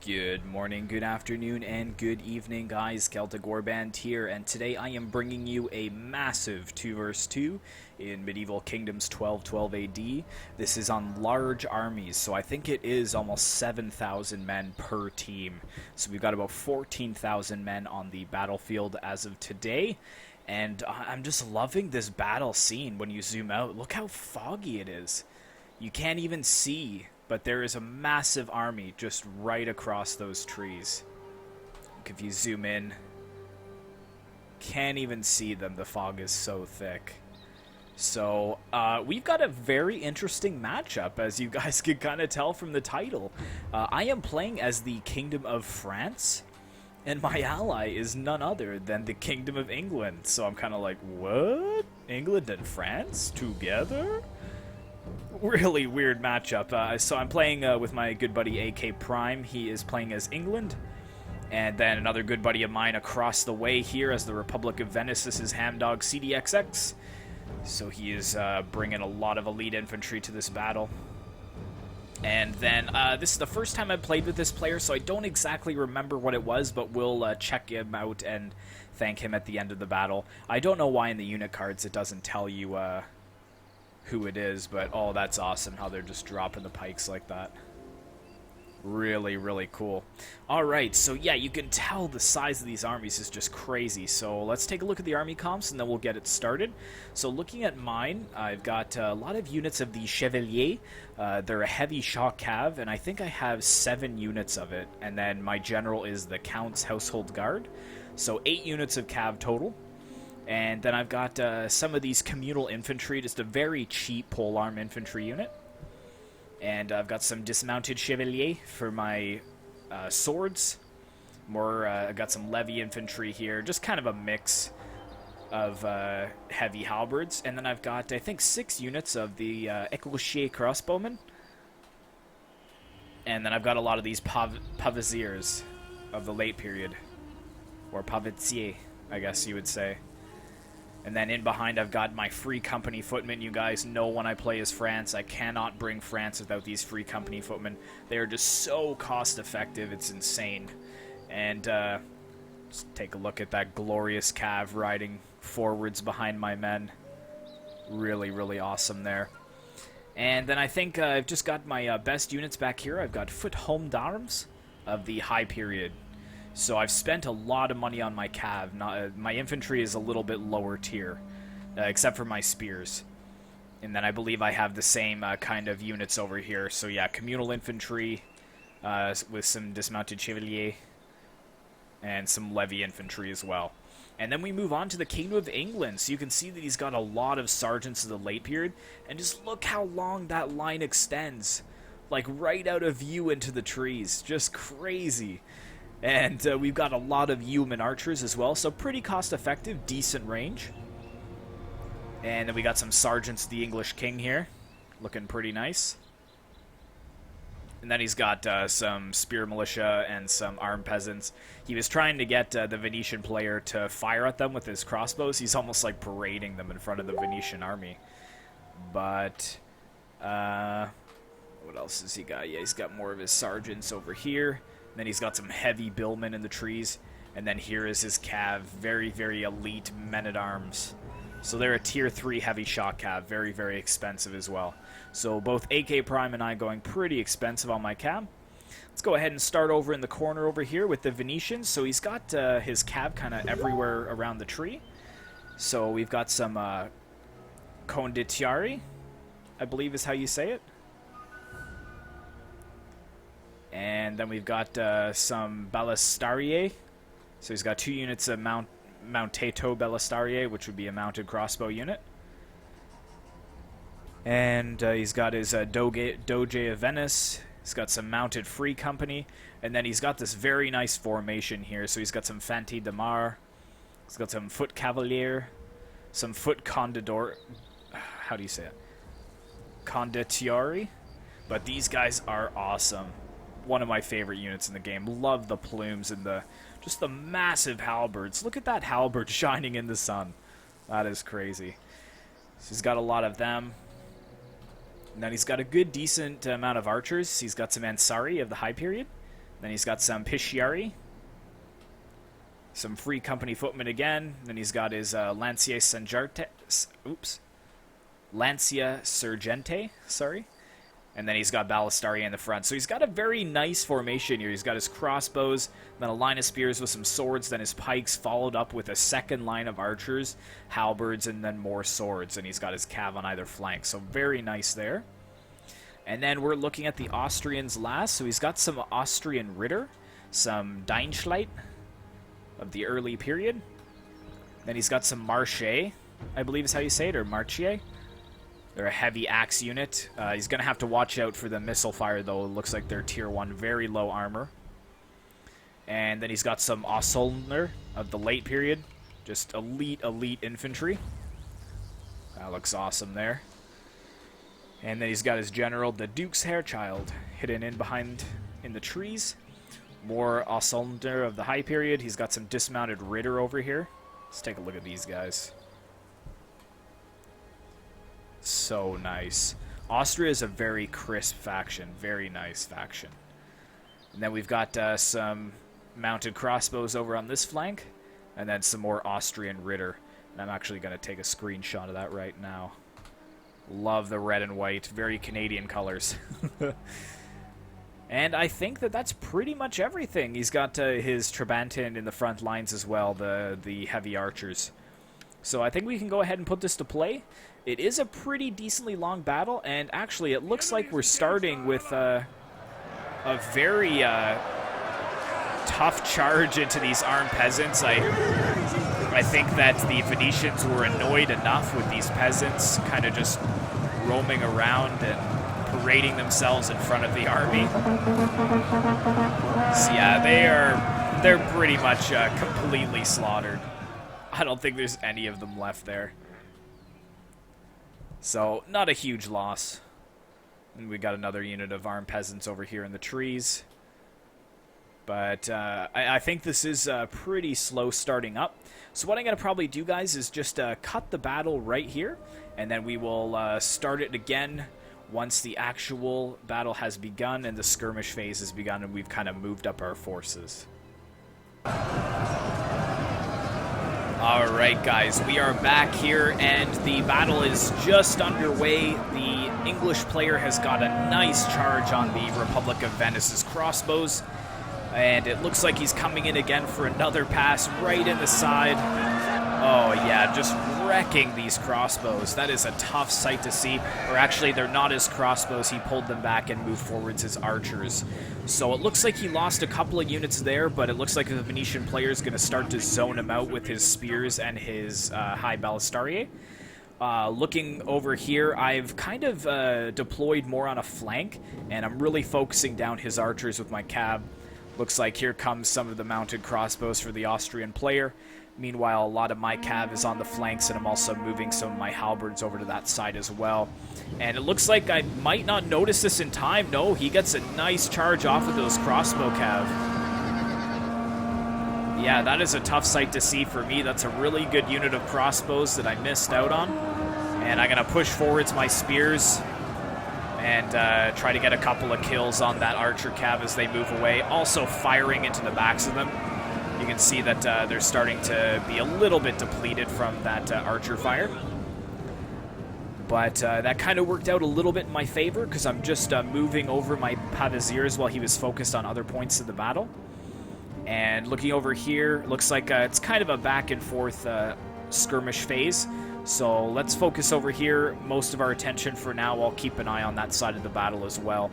Good morning, good afternoon, and good evening, guys. Celtic Warband here, and today I am bringing you a massive 2 vs 2 in Medieval Kingdoms 1212 AD. This is on large armies, so I think it is almost 7,000 men per team. So we've got about 14,000 men on the battlefield as of today, and I'm just loving this battle scene when you zoom out. Look how foggy it is. You can't even see, but there is a massive army just right across those trees. If you zoom in, can't even see them. The fog is so thick. So we've got a very interesting matchup, as you guys could kind of tell from the title. I am playing as the Kingdom of France, and my ally is none other than the Kingdom of England. So I'm kind of like, what? England and France together? Really weird matchup. So I'm playing with my good buddy AK Prime. He is playing as England. And then another good buddy of mine across the way here as the Republic of Venice. This is Hamdog CDXX. So he is bringing a lot of elite infantry to this battle. And then this is the first time I've played with this player, so I don't exactly remember what it was, but we'll check him out and thank him at the end of the battle. I don't know why in the unit cards it doesn't tell you who it is, but oh, that's awesome how they're just dropping the pikes like that. Really, really cool. Alright, so yeah, you can tell the size of these armies is just crazy. So let's take a look at the army comps and then we'll get it started. So looking at mine, I've got a lot of units of the Chevalier. They're a heavy shock cav, and I think I have 7 units of it. And then my general is the Count's Household Guard. So 8 units of cav total. And then I've got some of these communal infantry, just a very cheap polearm infantry unit. And I've got some dismounted chevalier for my swords. I've got some levy infantry here, just kind of a mix of heavy halberds. And then I've got, I think, 6 units of the Eclochier crossbowmen. And then I've got a lot of these pavesiers of the late period. Or pavetier, I guess you would say. And then in behind, I've got my free company footmen. You guys know when I play as France, I cannot bring France without these free company footmen. They are just so cost effective, it's insane. And just take a look at that glorious cav riding forwards behind my men. Really, really awesome there. And then I think I've just got my best units back here. I've got foot home d'armes of the high period. So I've spent a lot of money on my cav. My infantry is a little bit lower tier, except for my spears. And then I believe I have the same kind of units over here. So yeah, communal infantry with some dismounted chevalier and some levy infantry as well. And then we move on to the Kingdom of England. So you can see that he's got a lot of sergeants of the late period. And just look how long that line extends. Like right out of view into the trees. Just crazy. And we've got a lot of yeoman archers as well, so pretty cost-effective, decent range. And then we got some sergeants of the English king here, looking pretty nice. And then he's got some spear militia and some armed peasants. He was trying to get the Venetian player to fire at them with his crossbows. He's almost like parading them in front of the Venetian army. But, what else has he got? Yeah, he's got more of his sergeants over here. Then he's got some heavy billmen in the trees. And then here is his cav. Very, very elite men-at-arms. So they're a tier 3 heavy shock cav. Very, very expensive as well. So both AK Prime and I going pretty expensive on my cav. Let's go ahead and start over in the corner over here with the Venetians. So he's got his cav kind of everywhere around the tree. So we've got some condottieri, I believe is how you say it. And then we've got some ballistarier. So he's got 2 units of Mountato ballistarier, which would be a mounted crossbow unit. And he's got his Doge of Venice. He's got some mounted free company. And then he's got this very nice formation here. So he's got some Fanti de Mar. He's got some foot cavalier. Some foot condor. How do you say it? Condottieri. But these guys are awesome. One of my favorite units in the game. Love the plumes and just the massive halberds. Look at that halberd shining in the sun. That is crazy. So he's got a lot of them. And then he's got a good, decent amount of archers. He's got some Ansari of the high period. Then he's got some Pisciari. Some free company footmen again. Then he's got his Lancia Sergente. Oops. Lancia Sergente, sorry. And then he's got Ballistari in the front. So he's got a very nice formation here. He's got his crossbows, then a line of spears with some swords, then his pikes, followed up with a second line of archers, halberds, and then more swords. And he's got his cav on either flank. So very nice there. And then we're looking at the Austrians last. So he's got some Austrian Ritter, some Deinschleit of the early period. Then he's got some Marche, I believe is how you say it, or Marche. They're a heavy axe unit. He's going to have to watch out for the missile fire, though. It looks like they're tier 1, very low armor. And then he's got some Ossolner of the late period. Just elite infantry. That looks awesome there. And then he's got his general, the Duke's Hairchild, hidden in behind in the trees. More Ossolner of the high period. He's got some dismounted Ritter over here. Let's take a look at these guys. So nice. Austria is a very crisp faction. Very nice faction. And then we've got some mounted crossbows over on this flank. And then some more Austrian Ritter. And I'm actually going to take a screenshot of that right now. Love the red and white. Very Canadian colors. And I think that that's pretty much everything. He's got his Trabantin in the front lines as well. The heavy archers. So I think we can go ahead and put this to play. It is a pretty decently long battle, and actually it looks like we're starting with a very tough charge into these armed peasants. I think that the Venetians were annoyed enough with these peasants kind of just roaming around and parading themselves in front of the army. So yeah, they're pretty much completely slaughtered. I don't think there's any of them left there. So, not a huge loss. And we got another unit of armed peasants over here in the trees. But I think this is pretty slow starting up. So what I'm going to probably do, guys, is just cut the battle right here. And then we will start it again once the actual battle has begun and the skirmish phase has begun and we've kind of moved up our forces. Alright guys, we are back here and the battle is just underway. The English player has got a nice charge on the Republic of Venice's crossbows. And it looks like he's coming in again for another pass right in the side. Oh yeah, just wrecking these crossbows. That is a tough sight to see. Or actually, they're not his crossbows. He pulled them back and moved forwards his archers. So it looks like he lost a couple of units there, but it looks like the Venetian player is going to start to zone him out with his spears and his high ballistariae. Looking over here, I've kind of deployed more on a flank, and I'm really focusing down his archers with my cab. Looks like here comes some of the mounted crossbows for the Austrian player. Meanwhile, a lot of my cav is on the flanks, and I'm also moving some of my halberds over to that side as well. And it looks like I might not notice this in time. No, he gets a nice charge off of those crossbow cav. Yeah, that is a tough sight to see for me. That's a really good unit of crossbows that I missed out on. And I'm going to push forwards my spears and try to get a couple of kills on that archer cav as they move away. Also firing into the backs of them. You can see that they're starting to be a little bit depleted from that archer fire. But that kind of worked out a little bit in my favor because I'm just moving over my Paviziers while he was focused on other points of the battle. And looking over here, looks like it's kind of a back and forth skirmish phase. So let's focus over here. Most of our attention for now. I'll keep an eye on that side of the battle as well.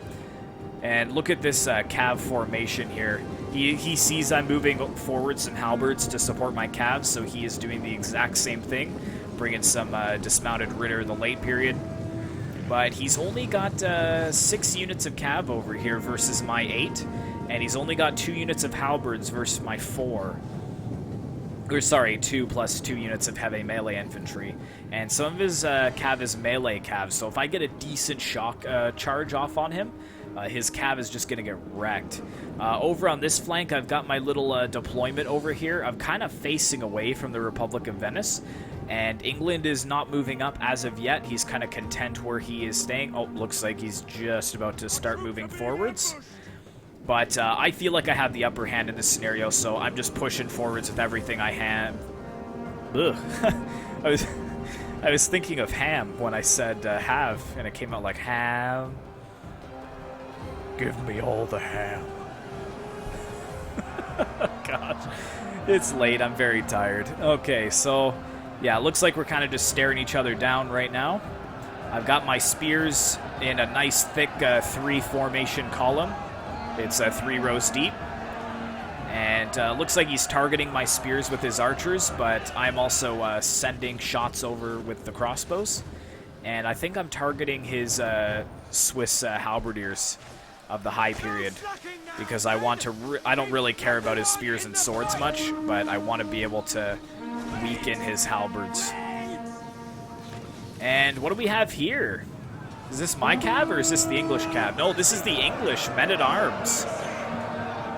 And look at this cav formation here. He sees I'm moving forwards some halberds to support my calves, so he is doing the exact same thing, bringing some dismounted Ritter in the late period. But he's only got 6 units of cav over here versus my 8, and he's only got 2 units of halberds versus my 4. Or sorry, 2 plus 2 units of heavy melee infantry. And some of his cav is melee cav, so if I get a decent shock charge off on him, his cav is just going to get wrecked. Over on this flank, I've got my little deployment over here. I'm kind of facing away from the Republic of Venice, and England is not moving up as of yet. He's kind of content where he is staying. Oh, looks like he's just about to start moving forwards. But I feel like I have the upper hand in this scenario, so I'm just pushing forwards with everything I have. Ugh. I was thinking of ham when I said have, and it came out like ham. Give me all the ham. Gosh. It's late. I'm very tired. Okay, so yeah, it looks like we're kind of just staring each other down right now. I've got my spears in a nice thick 3 formation column. It's 3 rows deep. And looks like he's targeting my spears with his archers, but I'm also sending shots over with the crossbows. And I think I'm targeting his Swiss halberdiers of the high period, because I want to. I don't really care about his spears and swords much, but I want to be able to weaken his halberds. And what do we have here? Is this my cav or is this the English cav? No, this is the English men-at-arms.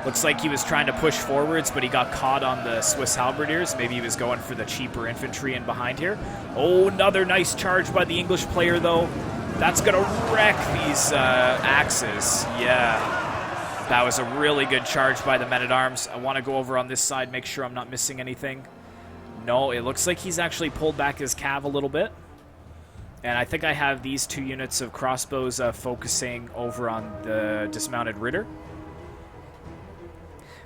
Looks like he was trying to push forwards, but he got caught on the Swiss halberdiers. Maybe he was going for the cheaper infantry in behind here. Oh, another nice charge by the English player, though. That's going to wreck these axes. Yeah. That was a really good charge by the men-at-arms. I want to go over on this side, make sure I'm not missing anything. No, it looks like he's actually pulled back his cav a little bit. And I think I have these 2 units of crossbows focusing over on the dismounted ritter.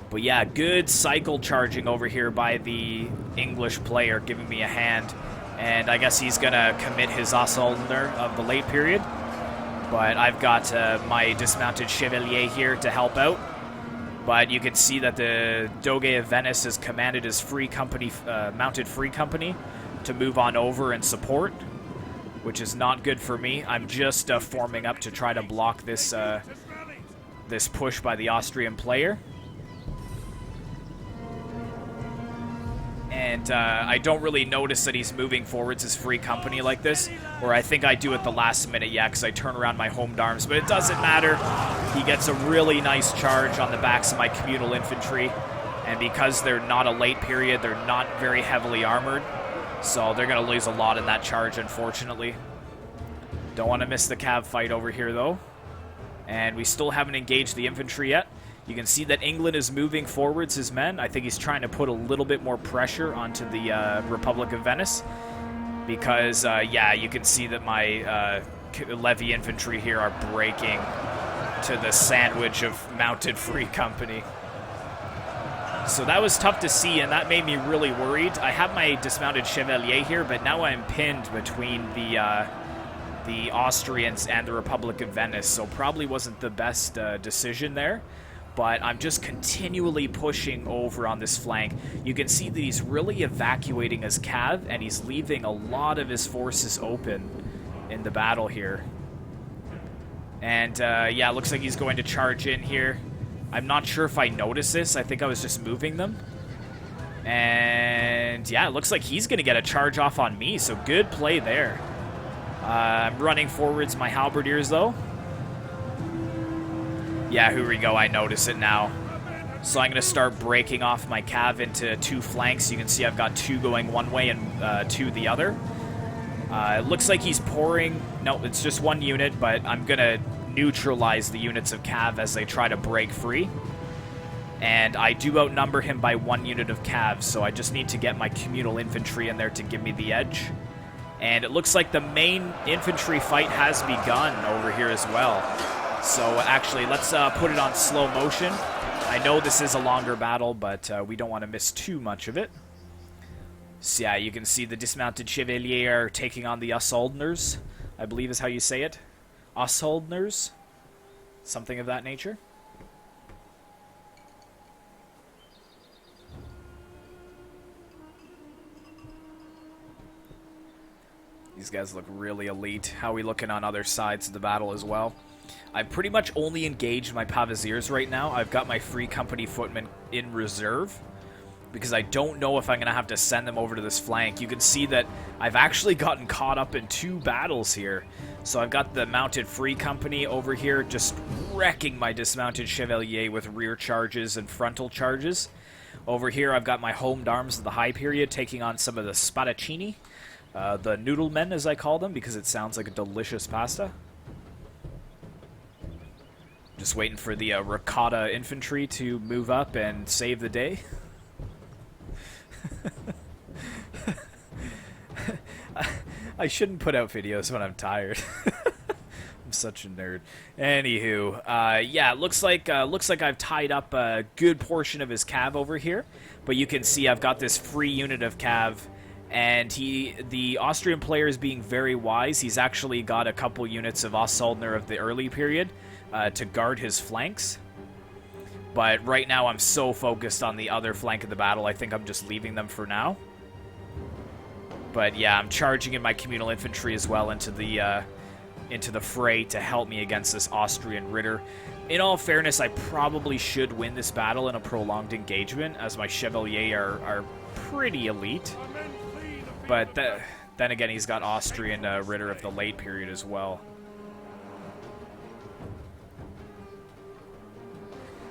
But yeah, good cycle charging over here by the English player, giving me a hand. And I guess he's going to commit his Assaultner of the late period. But I've got my dismounted Chevalier here to help out. But you can see that the Doge of Venice has commanded his free company, mounted free company to move on over and support, which is not good for me. I'm just forming up to try to block this, this push by the Austrian player. And I don't really notice that he's moving forwards his free company like this, or I think I do at the last minute, yeah, because I turn around my home arms, but it doesn't matter. He gets a really nice charge on the backs of my communal infantry, and because they're not a late period, they're not very heavily armored, so they're going to lose a lot in that charge, unfortunately. Don't want to miss the cav fight over here, though. And we still haven't engaged the infantry yet. You can see that England is moving forwards his men. I think he's trying to put a little bit more pressure onto the Republic of Venice. Because, yeah, you can see that my levy infantry here are breaking to the sandwich of mounted free company. So that was tough to see, and that made me really worried. I have my dismounted Chevalier here, but now I'm pinned between the Austrians and the Republic of Venice, so probably wasn't the best decision there. But I'm just continually pushing over on this flank. You can see that he's really evacuating his cav, and he's leaving a lot of his forces open in the battle here. And, yeah, it looks like he's going to charge in here. I'm not sure if I noticed this. I think I was just moving them. And, yeah, it looks like he's going to get a charge off on me, so good play there. I'm running forwards my halberdiers, though. Yeah, here we go. I notice it now. So I'm going to start breaking off my cav into 2 flanks. You can see I've got 2 going one way and 2 the other. It looks like he's pouring... No, it's just 1 unit, but I'm going to neutralize the units of cav as they try to break free. And I do outnumber him by 1 unit of cav, so I just need to get my communal infantry in there to give me the edge. And it looks like the main infantry fight has begun over here as well. So actually, let's put it on slow motion. I know this is a longer battle, but we don't want to miss too much of it. So yeah, you can see the dismounted Chevalier taking on the Assaultners, I believe is how you say it. Assaultners? Something of that nature. These guys look really elite. How are we looking on other sides of the battle as well? I've pretty much only engaged my Pavasiers right now. I've got my free company footmen in reserve because I don't know if I'm going to have to send them over to this flank. You can see that I've actually gotten caught up in 2 battles here. So I've got the mounted free company over here just wrecking my dismounted Chevalier with rear charges and frontal charges. Over here I've got my homed arms of the high period taking on some of the Spadaccini. The noodle men, as I call them, because it sounds like a delicious pasta. Just waiting for the ricotta infantry to move up and save the day. I shouldn't put out videos when I'm tired. I'm such a nerd. Anywho, yeah, looks like I've tied up a good portion of his cav over here, but you can see I've got this free unit of cav, and the Austrian player is being very wise. He's actually got a couple units of Ostsoldner of the early period to guard his flanks. But right now I'm so focused on the other flank of the battle, I think I'm just leaving them for now. But yeah, I'm charging in my communal infantry as well into the fray to help me against this Austrian Ritter. In all fairness, I probably should win this battle in a prolonged engagement, as my Chevalier are pretty elite. But then again, he's got Austrian Ritter of the late period as well.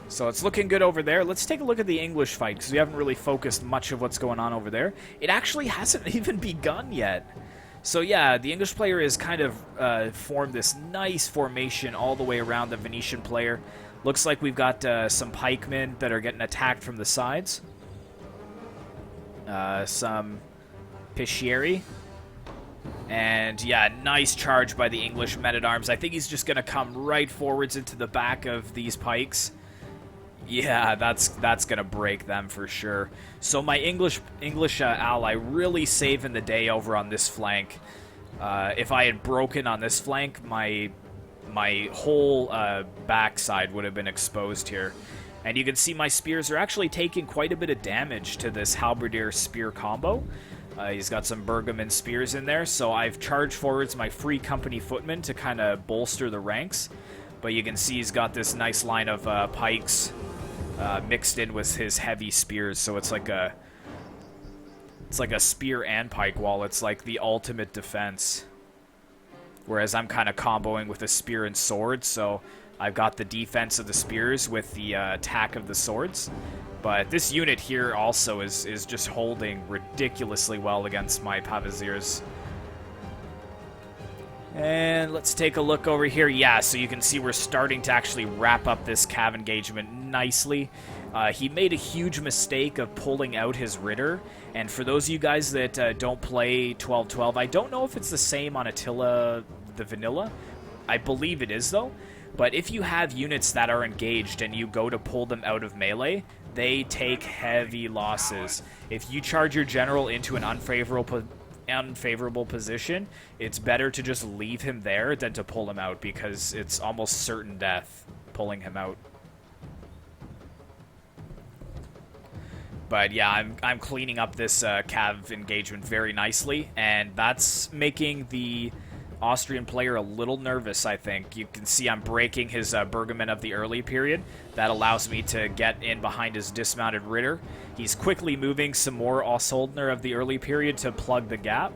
So it's looking good over there. Let's take a look at the English fight, because we haven't really focused much of what's going on over there. It actually hasn't even begun yet. So yeah, the English player has kind of formed this nice formation all the way around the Venetian player. Looks like we've got some pikemen that are getting attacked from the sides. Some Piscieri. And yeah, nice charge by the English men-at-arms. I think he's just going to come right forwards into the back of these pikes. Yeah, that's going to break them for sure. So my English ally really saving the day over on this flank. If I had broken on this flank, my whole backside would have been exposed here. And you can see my spears are actually taking quite a bit of damage to this halberdier spear combo. He's got some Bergaman spears in there, so I've charged forwards my free company footmen to kind of bolster the ranks. But you can see he's got this nice line of pikes mixed in with his heavy spears, so it's like a spear and pike wall. It's like the ultimate defense. Whereas I'm kind of comboing with a spear and sword, so I've got the defense of the spears with the attack of the swords. But this unit here also is just holding ridiculously well against my Pavasiers. And let's take a look over here. Yeah, so you can see we're starting to actually wrap up this cav engagement nicely. He made a huge mistake of pulling out his Ritter. And for those of you guys that don't play 12-12, I don't know if it's the same on Attila the Vanilla. I believe it is, though. But if you have units that are engaged and you go to pull them out of melee, they take heavy losses. If you charge your general into an unfavorable position, it's better to just leave him there than to pull him out, because it's almost certain death pulling him out. But yeah, I'm cleaning up this cav engagement very nicely, and that's making the Austrian player a little nervous, I think. You can see I'm breaking his Bergaman of the early period. That allows me to get in behind his dismounted Ritter. He's quickly moving some more Ostsoldner of the early period to plug the gap.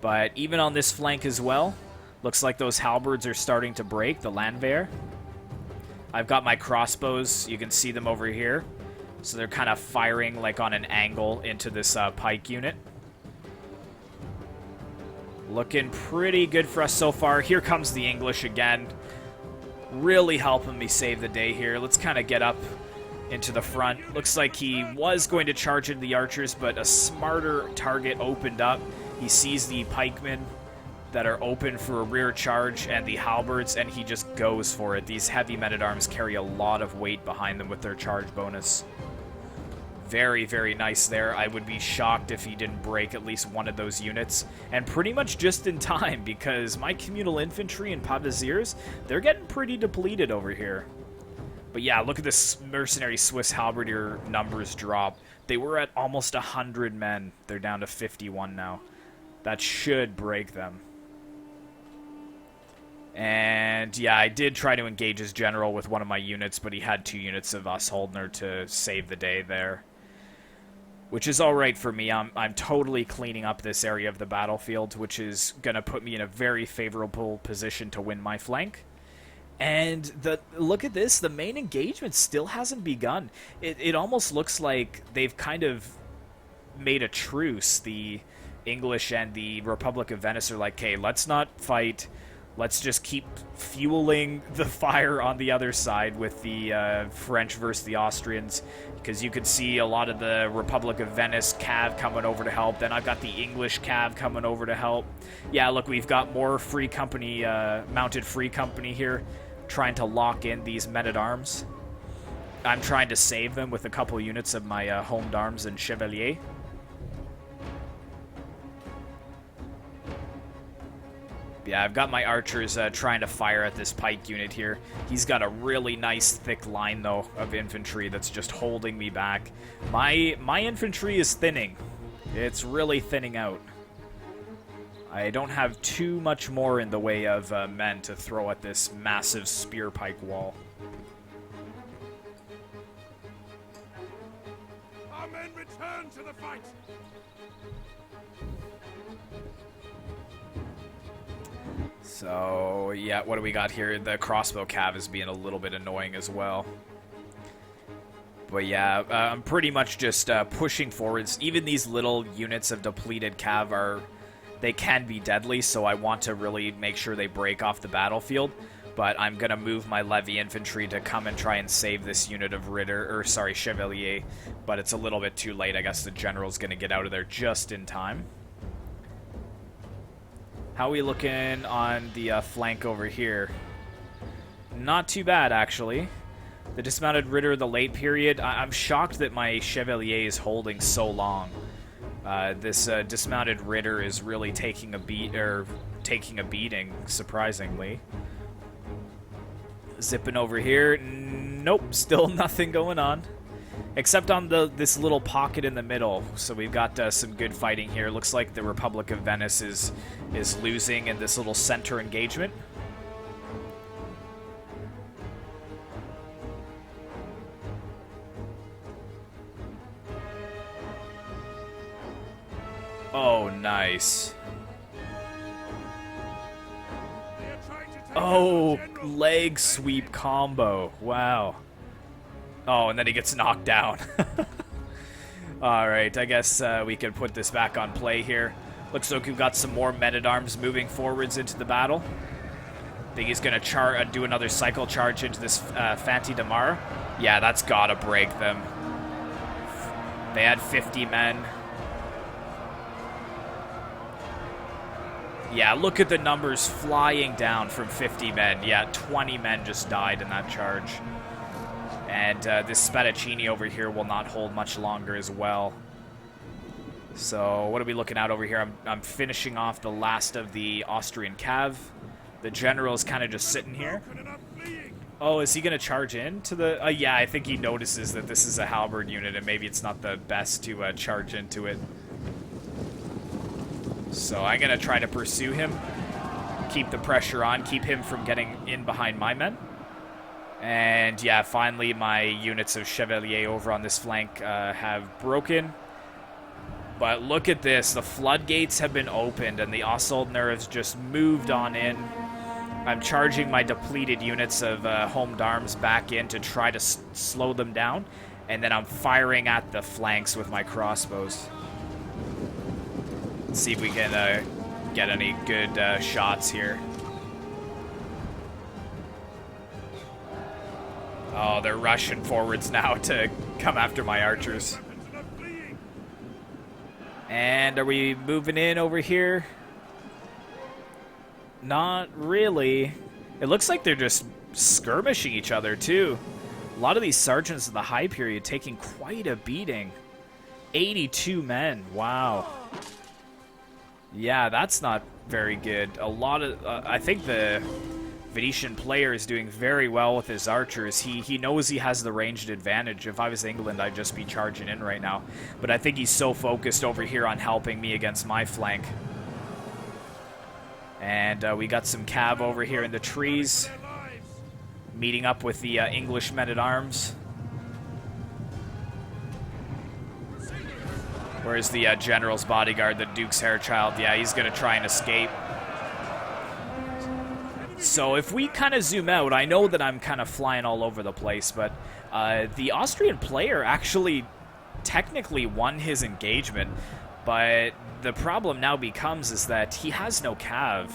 But even on this flank as well, looks like those halberds are starting to break, the Landwehr. I've got my crossbows, you can see them over here. So they're kind of firing like on an angle into this pike unit. Looking pretty good for us so far. Here comes the English again. Really helping me save the day here. Let's kind of get up into the front. Looks like he was going to charge into the archers, but a smarter target opened up. He sees the pikemen that are open for a rear charge and the halberds, and he just goes for it. These heavy men-at-arms carry a lot of weight behind them with their charge bonus. Very, very nice there. I would be shocked if he didn't break at least one of those units. And pretty much just in time, because my communal infantry and Pavasiers, they're getting pretty depleted over here. But yeah, look at this mercenary Swiss halberdier numbers drop. They were at almost 100 men. They're down to 51 now. That should break them. And yeah, I did try to engage his general with one of my units, but he had 2 units of Ostsoldner to save the day there. Which is alright for me. I'm totally cleaning up this area of the battlefield, which is going to put me in a very favorable position to win my flank. And look at this, the main engagement still hasn't begun. It almost looks like they've kind of made a truce. The English and the Republic of Venice are like, okay, let's not fight. let's just keep fueling the fire on the other side with the French versus the Austrians, because you could see a lot of the Republic of Venice cav coming over to help. Then I've got the English cav coming over to help. Yeah, look, we've got more free company, mounted free company here, trying to lock in these men-at-arms. I'm trying to save them with a couple units of my Home d'Armes and Chevalier. Yeah, I've got my archers trying to fire at this pike unit here. He's got a really nice thick line, though, of infantry that's just holding me back. My infantry is thinning. It's really thinning out. I don't have too much more in the way of men to throw at this massive spear pike wall. Our men return to the fight! So, yeah, what do we got here? The crossbow cav is being a little bit annoying as well. But yeah, I'm pretty much just pushing forwards. Even these little units of depleted cav they can be deadly, so I want to really make sure they break off the battlefield. But I'm going to move my levy infantry to come and try and save this unit of Chevalier. But it's a little bit too late. I guess the general's going to get out of there just in time. How are we looking on the flank over here? Not too bad, actually. The dismounted Ritter, the late period. I'm shocked that my Chevalier is holding so long. This dismounted Ritter is really taking a beating, surprisingly. Zipping over here. Nope, still nothing going on. Except on this little pocket in the middle. So we've got some good fighting here. Looks like the Republic of Venice is losing in this little center engagement. Oh, nice. Oh, leg sweep combo. Wow. Oh, and then he gets knocked down. Alright, I guess we can put this back on play here. Looks like we've got some more men-at-arms moving forwards into the battle. Think he's going to do another cycle charge into this Fanti Damara. Yeah, that's got to break them. They had 50 men. Yeah, look at the numbers flying down from 50 men. Yeah, 20 men just died in that charge. And this Spadaccini over here will not hold much longer as well. So what are we looking at over here? I'm finishing off the last of the Austrian cav. The general is kind of just sitting here. Oh, is he going to charge in to the... yeah, I think he notices that this is a halberd unit and maybe it's not the best to charge into it. So I'm going to try to pursue him. Keep the pressure on. Keep him from getting in behind my men. And yeah, finally my units of Chevalier over on this flank have broken. But look at this. The floodgates have been opened and the Assaultner has just moved on in. I'm charging my depleted units of Home d'Armes back in to try to slow them down. And then I'm firing at the flanks with my crossbows. Let's see if we can get any good shots here. Oh, they're rushing forwards now to come after my archers. And are we moving in over here? Not really. It looks like they're just skirmishing each other, too. A lot of these sergeants of the high period taking quite a beating. 82 men. Wow. Yeah, that's not very good. A lot of... I think the Venetian player is doing very well with his archers. He knows he has the ranged advantage. If I was England, I'd just be charging in right now. But I think he's so focused over here on helping me against my flank. And we got some cav over here in the trees, meeting up with the English men-at-arms. Where's the general's bodyguard, the Duke's Hairchild? Yeah, he's going to try and escape. So if we kind of zoom out, I know that I'm kind of flying all over the place, but the Austrian player actually technically won his engagement, but the problem now becomes is that he has no cav,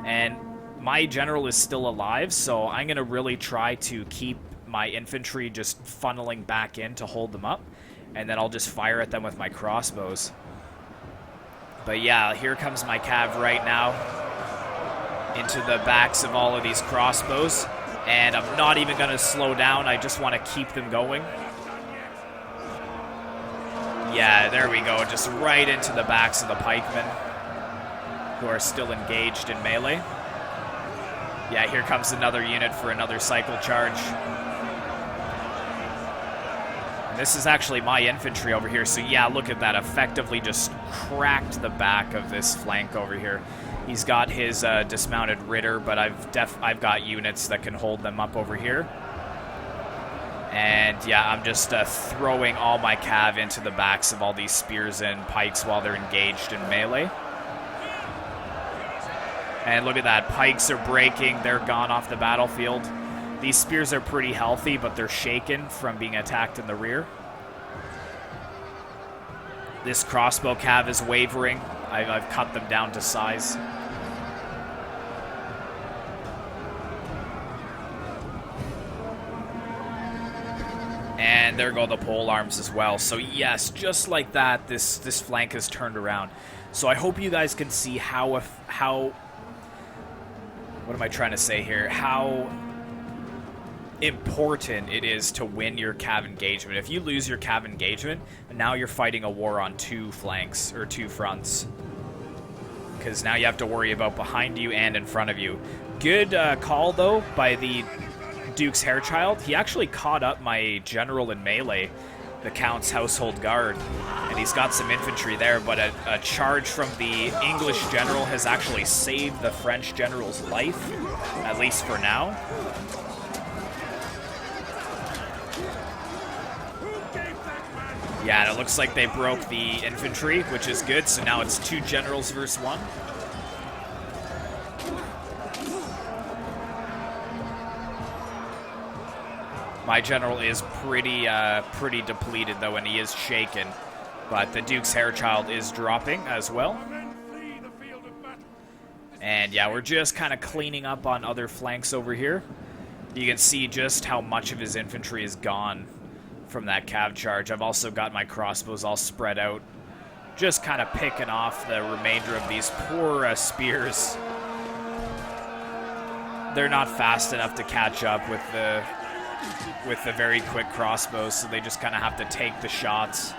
and my general is still alive, so I'm going to really try to keep my infantry just funneling back in to hold them up, and then I'll just fire at them with my crossbows. But yeah, here comes my cav right now into the backs of all of these crossbows, and I'm not even going to slow down. I just want to keep them going. Yeah, there we go, just right into the backs of the pikemen who are still engaged in melee. Yeah, here comes another unit for another cycle charge. And this is actually my infantry over here, so yeah, look at that. Effectively just cracked the back of this flank over here. He's got his dismounted ritter, but I've got units that can hold them up over here. And yeah, I'm just throwing all my cav into the backs of all these spears and pikes while they're engaged in melee. And look at that, pikes are breaking, they're gone off the battlefield. These spears are pretty healthy, but they're shaken from being attacked in the rear. This crossbow cav is wavering. I've cut them down to size. And there go the pole arms as well. So yes, just like that, this flank has turned around. So I hope you guys can see how what am I trying to say here? How important it is to win your cav engagement. If you lose your cav engagement, now you're fighting a war on two flanks, or two fronts. Because now you have to worry about behind you and in front of you. Good call, though, by the Duke's Hairchild. He actually caught up my general in melee, the Count's Household Guard, and he's got some infantry there, but a charge from the English general has actually saved the French general's life, at least for now. Yeah, and it looks like they broke the infantry, which is good, so now it's 2 generals versus 1. My general is pretty depleted, though, and he is shaken. But the Duke's Hairchild is dropping as well. And yeah, we're just kind of cleaning up on other flanks over here. You can see just how much of his infantry is gone from that cav charge. I've also got my crossbows all spread out, just kind of picking off the remainder of these poor spears. They're not fast enough to catch up with the very quick crossbows, so they just kind of have to take the shots.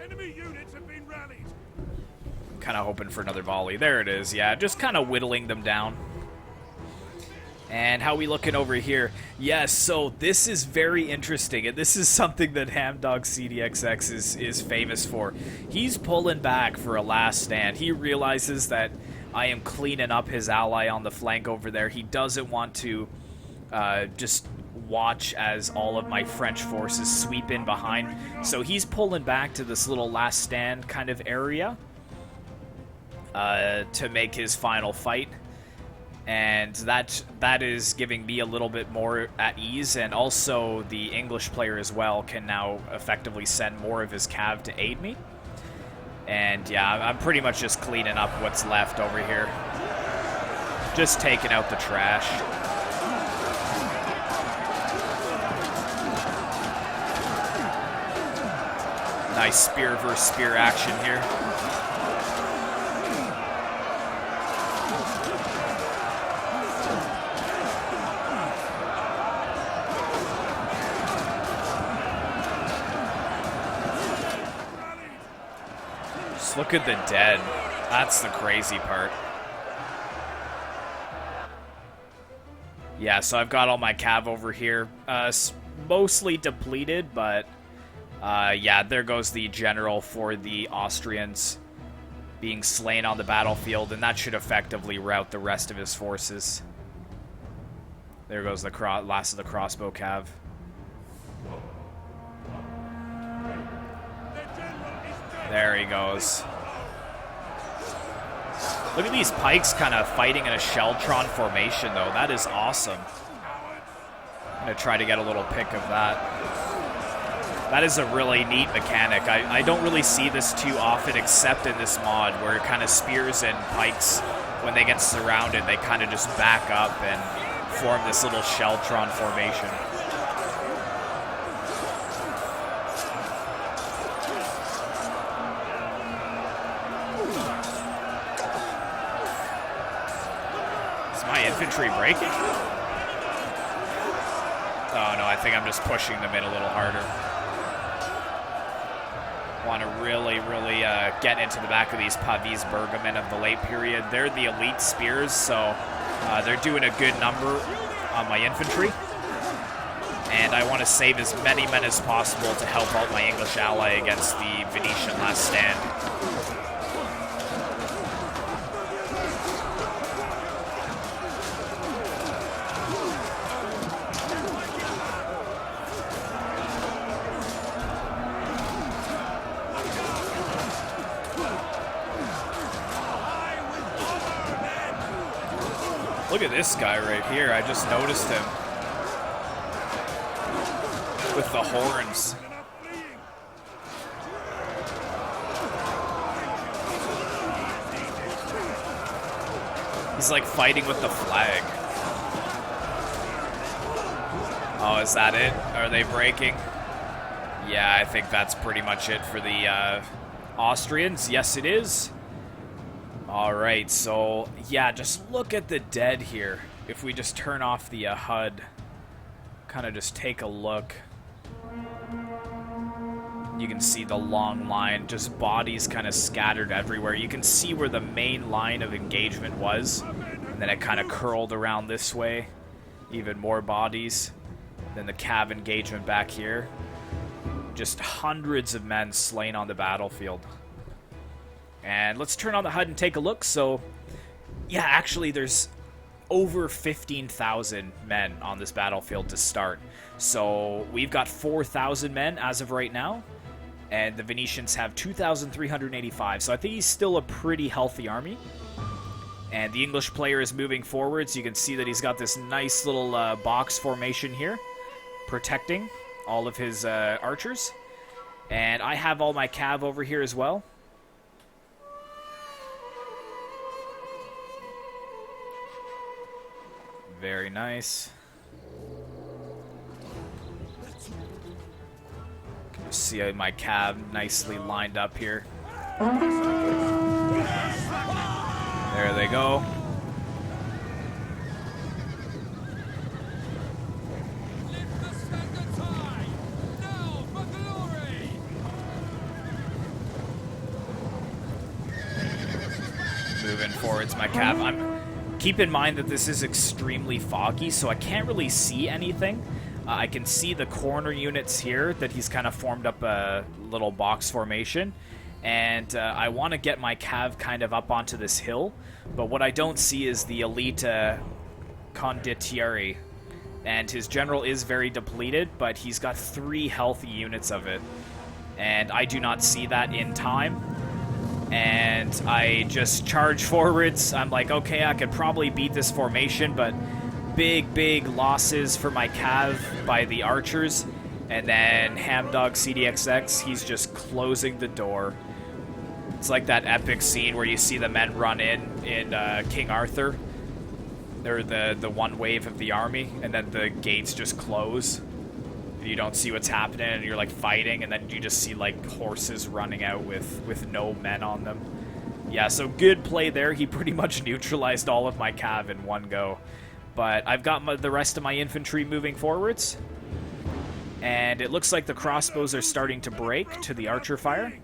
Enemy units have been rallied. Kind of hoping for another volley. There it is. Yeah, just kind of whittling them down. And how we looking over here? Yes, so this is very interesting, and this is something that Hamdog CDXX is famous for. He's pulling back for a last stand. He realizes that I am cleaning up his ally on the flank over there. He doesn't want to just watch as all of my French forces sweep in behind. So he's pulling back to this little last stand kind of area to make his final fight. And that is giving me a little bit more at ease, and also the English player as well can now effectively send more of his cav to aid me. And yeah, I'm pretty much just cleaning up what's left over here. Just taking out the trash. Nice spear versus spear action here. Look at the dead. That's the crazy part. Yeah, so I've got all my cav over here. Mostly depleted, but yeah, there goes the general for the Austrians being slain on the battlefield, and that should effectively rout the rest of his forces. There goes the last of the crossbow cav. There he goes. Look at these pikes kind of fighting in a Sheltron formation, though. That is awesome. I'm going to try to get a little pic of that. That is a really neat mechanic. I don't really see this too often except in this mod where kind of spears and pikes, when they get surrounded, they kind of just back up and form this little Sheltron formation. Is my infantry breaking? Oh no, I think I'm just pushing them in a little harder. Want to really get into the back of these Pavis Bergamen of the late period. They're the elite spears, so they're doing a good number on my infantry. And I want to save as many men as possible to help out my English ally against the Venetian last stand. Look at this guy right here. I just noticed him. With the horns. He's like fighting with the flag. Oh, is that it? Are they breaking? Yeah, I think that's pretty much it for the Austrians. Yes, it is. Alright, so, yeah, just look at the dead here. If we just turn off the HUD, kind of just take a look. You can see the long line, just bodies kind of scattered everywhere. You can see where the main line of engagement was, and then it kind of curled around this way. Even more bodies. Then the Cav engagement back here. Just hundreds of men slain on the battlefield. And let's turn on the HUD and take a look. So, yeah, actually there's over 15,000 men on this battlefield to start. So we've got 4,000 men as of right now. And the Venetians have 2,385. So I think he's still a pretty healthy army. And the English player is moving forwards. You can see that he's got this nice little box formation here, protecting all of his archers. And I have all my cav over here as well. Very nice. Can you see my cav nicely lined up here? There they go. Moving forwards, my cav. Keep in mind that this is extremely foggy, so I can't really see anything. I can see the corner units here that he's kind of formed up a little box formation. And I want to get my cav kind of up onto this hill. But what I don't see is the elite condottieri. And his general is very depleted, but he's got 3 healthy units of it. And I do not see that in time. And I just charge forwards. I'm like, okay, I could probably beat this formation, but big losses for my cav by the archers. And then Hamdog CDXX, he's just closing the door. It's like that epic scene where you see the men run in King Arthur. They're the one wave of the army, and then the gates just close. You don't see what's happening, and you're like fighting, and then you just see like horses running out with no men on them. Yeah, so good play there. He pretty much neutralized all of my cav in one go. But I've got the rest of my infantry moving forwards, and it looks like the crossbows are starting to break to the archer fire,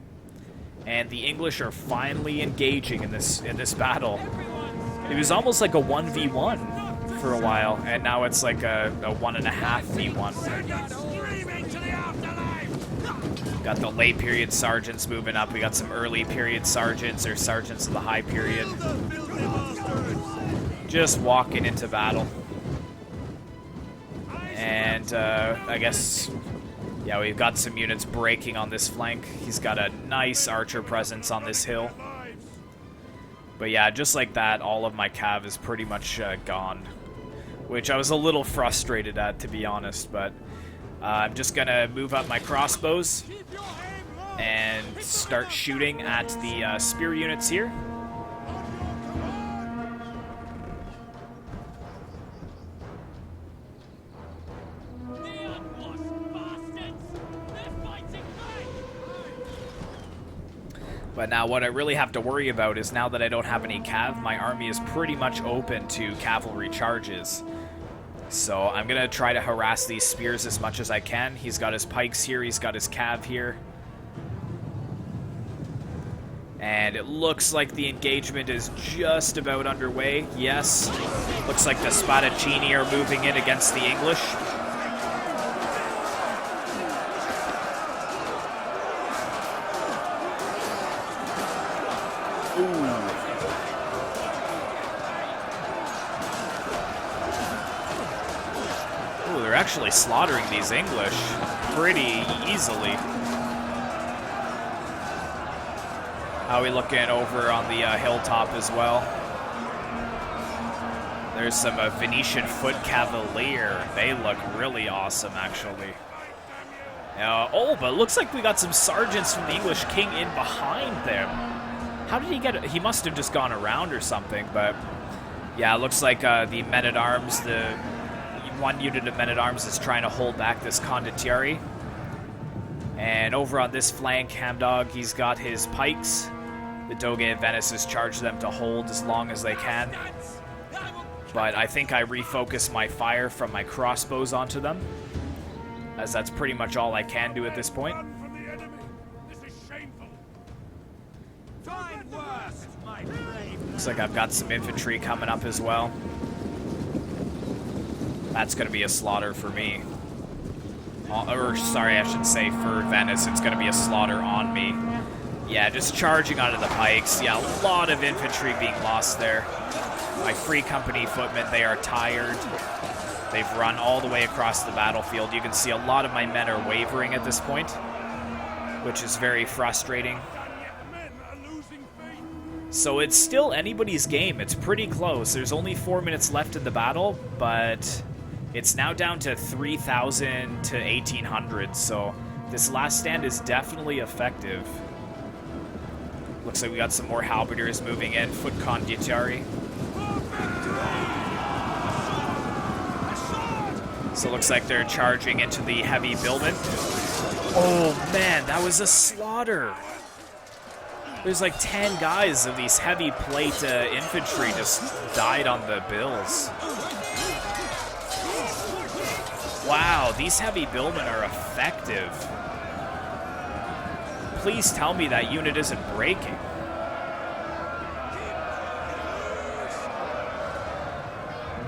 and the English are finally engaging in this battle. It was almost like a 1v1 for a while, and now it's like a 1.5v1. Got the late period sergeants moving up. We got some early period sergeants or sergeants of the high period. Just walking into battle. And I guess, yeah, we've got some units breaking on this flank. He's got a nice archer presence on this hill. But yeah, just like that, all of my cav is pretty much gone. Which I was a little frustrated at, to be honest, but I'm just gonna move up my crossbows and start shooting at the spear units here. But now what I really have to worry about is now that I don't have any cav, my army is pretty much open to cavalry charges. So I'm going to try to harass these spears as much as I can. He's got his pikes here, he's got his cav here. And it looks like the engagement is just about underway. Yes, looks like the Spadaccini are moving in against the English. Ooh, they're actually slaughtering these English pretty easily. How are we looking over on the hilltop as well? There's some Venetian foot cavalier. They look really awesome, actually. Oh, but it looks like we got some sergeants from the English king in behind them. How did he get it? He must have just gone around or something, but yeah, it looks like the men-at-arms, the one unit of men-at-arms is trying to hold back this condottieri. And over on this flank, Hamdog, he's got his pikes. The Doge of Venice has charged them to hold as long as they can. But I think I refocus my fire from my crossbows onto them, as that's pretty much all I can do at this point. Looks like I've got some infantry coming up as well. That's going to be a slaughter for me. Or, sorry, I should say for Venice, it's going to be a slaughter on me. Yeah, just charging onto the pikes. Yeah, a lot of infantry being lost there. My free company footmen, they are tired. They've run all the way across the battlefield. You can see a lot of my men are wavering at this point, which is very frustrating. So it's still anybody's game. It's pretty close. There's only 4 minutes left in the battle, but it's now down to 3,000 to 1,800, so this last stand is definitely effective. Looks like we got some more halberders moving in, foot condottieri. So it looks like they're charging into the heavy billmen. Oh man, that was a slaughter. There's like 10 guys of these heavy plate infantry just died on the bills. Wow, these heavy billmen are effective. Please tell me that unit isn't breaking.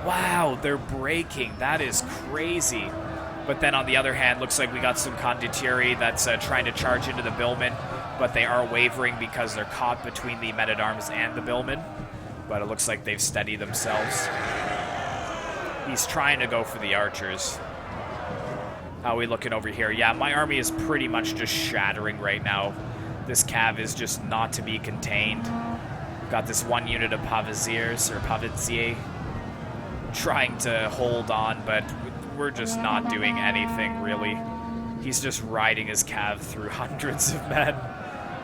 Wow, they're breaking. That is crazy. But then on the other hand, looks like we got some condottieri that's trying to charge into the billmen, but they are wavering because they're caught between the men-at-arms and the billmen. But it looks like they've steadied themselves. He's trying to go for the archers. How are we looking over here? Yeah, my army is pretty much just shattering right now. This cav is just not to be contained. Got this one unit of Paviziers, or Pavizier, trying to hold on, but we're just not doing anything, really. He's just riding his cav through hundreds of men,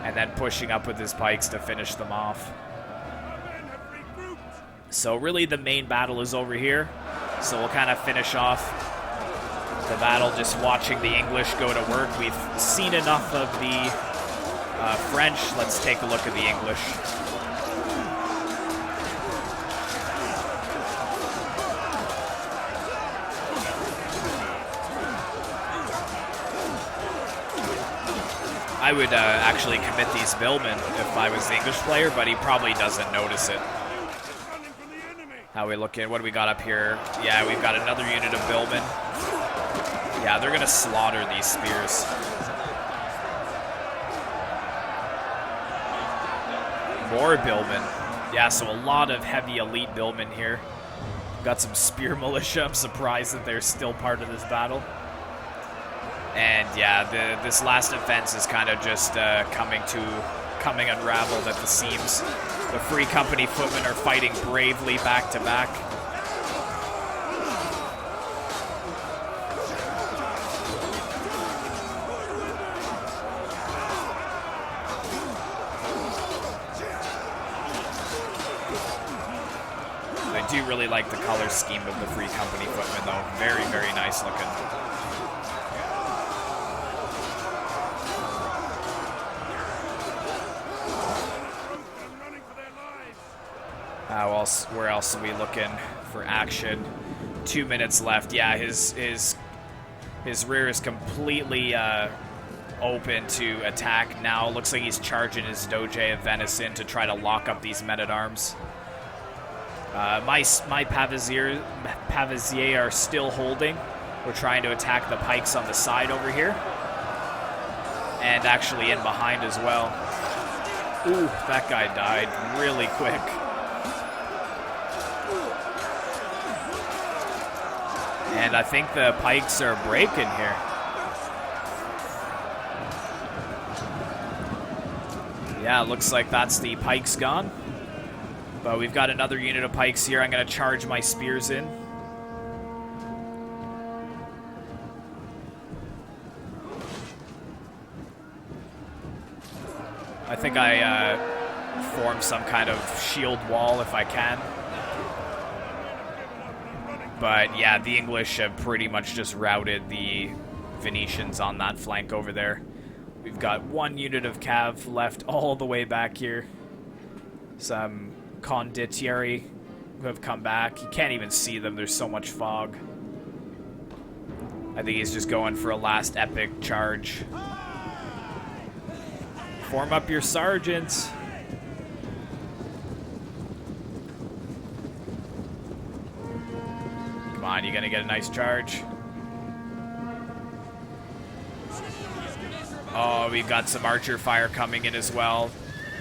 and then pushing up with his pikes to finish them off. So really the main battle is over here, so we'll kind of finish off the battle just watching the English go to work. We've seen enough of the French. Let's take a look at the English. I would actually commit these billmen if I was the English player, but he probably doesn't notice it. How are we looking? What do we got up here? Yeah, we've got another unit of billmen. Yeah, they're going to slaughter these spears. More billmen. Yeah, so a lot of heavy elite billmen here. Got some spear militia. I'm surprised that they're still part of this battle. And yeah, this last offense is kind of just coming unraveled at the seams. The Free Company footmen are fighting bravely back to back. do really like the color scheme of the Free Company footmen, though. Very, very nice looking. Where else are we looking for action? 2 minutes left. Yeah, his rear is completely open to attack now. Looks like he's charging his Doge of Venice in to try to lock up these men-at-arms. My Pavesier are still holding. We're trying to attack the pikes on the side over here. And actually in behind as well. Ooh, that guy died really quick. And I think the pikes are breaking here. Yeah, looks like that's the pikes gone. But we've got another unit of pikes here. I'm going to charge my spears in. I think I form some kind of shield wall if I can. But yeah, the English have pretty much just routed the Venetians on that flank over there. We've got one unit of cav left all the way back here. Some condottieri who have come back. You can't even see them, there's so much fog. I think he's just going for a last epic charge. Form up your sergeants. Come on, you're gonna get a nice charge. Oh, we've got some archer fire coming in as well,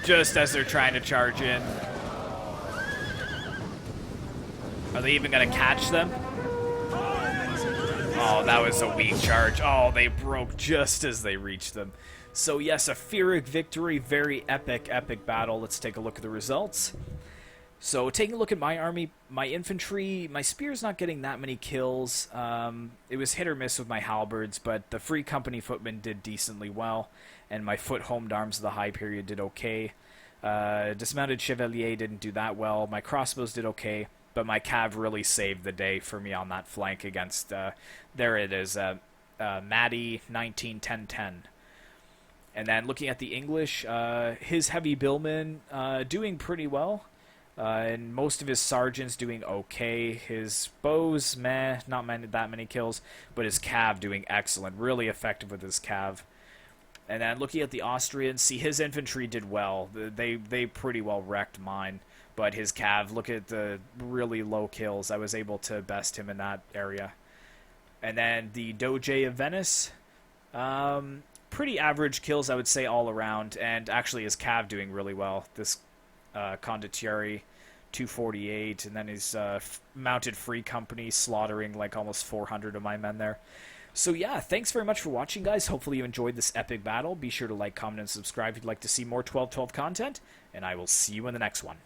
just as they're trying to charge in. Are they even gonna catch them? Oh, that was a weak charge. Oh, they broke just as they reached them. So yes, a Pyrrhic victory, very epic, epic battle. Let's take a look at the results. So taking a look at my army, my infantry, my spear's not getting that many kills. It was hit or miss with my halberds, but the Free Company footmen did decently well, and my foot-homed arms of the high period did okay. Dismounted chevalier didn't do that well. My crossbows did okay, but my cav really saved the day for me on that flank against, there it is, Maddie 191010. And then looking at the English, his heavy billmen doing pretty well. And most of his sergeants doing okay. His bows, meh, not that many kills. But his cav doing excellent. Really effective with his cav. And then looking at the Austrians, see, his infantry did well. They pretty well wrecked mine. But his cav, look at the really low kills. I was able to best him in that area. And then the Doge of Venice. Pretty average kills, I would say, all around. And actually his cav doing really well. This condottieri 248, and then his mounted Free Company slaughtering like almost 400 of my men there. So yeah, thanks very much for watching, guys. Hopefully you enjoyed this epic battle. Be sure to like, comment, and subscribe if you'd like to see more 1212 content, and I will see you in the next one.